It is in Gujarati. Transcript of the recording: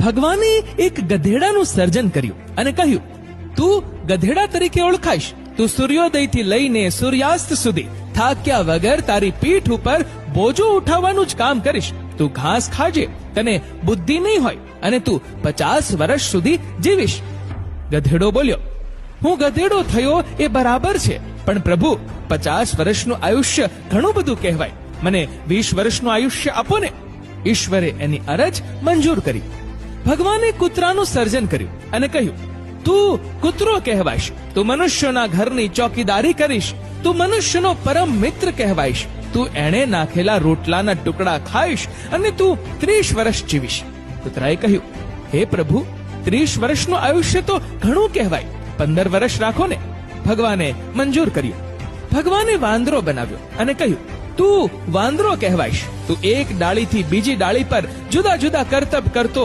ભગવાને એક ગધેડાનું સર્જન કર્યું અને કહ્યું, તું ગધેડા તરીકે ઓળખાઈશ. તું સૂર્યોદયથી લઈને સૂર્યાસ્ત સુધી થાક્યા વગર તારી પીઠ ઉપર બોજો ઉઠાવવાનું જ કામ કરીશ. તું ઘાસ ખાજે, તને બુદ્ધિ નહીં હોય અને તું 50 વર્ષ સુધી જીવીશ. ગધેડો બોલ્યો, હું ગધેડો થયો એ બરાબર છે, પણ પ્રભુ 50 વર્ષનું આયુષ્ય ઘણું બધું કહેવાય. મને 20 વર્ષનું આયુષ્ય આપો ને. ઈશ્વરે એની અરજ મંજૂર કરી. ભગવાને કૂતરાનું સર્જન કર્યું અને કહ્યું, તું કૂતરો કહેવાઈશ. તું મનુષ્યોના ઘરની ચોકીદારી કરીશ. તું મનુષ્યનો પરમ મિત્ર કહેવાઈશ. તું એણે નાખેલા રોટલાના ટુકડા ખાઈશ અને તું 30 વર્ષ જીવીશ. કૂતરાએ કહ્યું, હે પ્રભુ, 30 વર્ષનું આયુષ્ય તો ઘણું કહેવાય. 15 વર્ષ રાખો ને. ભગવાને મંજૂર કર્યું. ભગવાને વાંદરો બનાવ્યો અને કહ્યું, તું વાંદરો કહેવાઈશ. તું એક ડાળીથી બીજી ડાળી પર જુદા જુદા કરતબ કરતો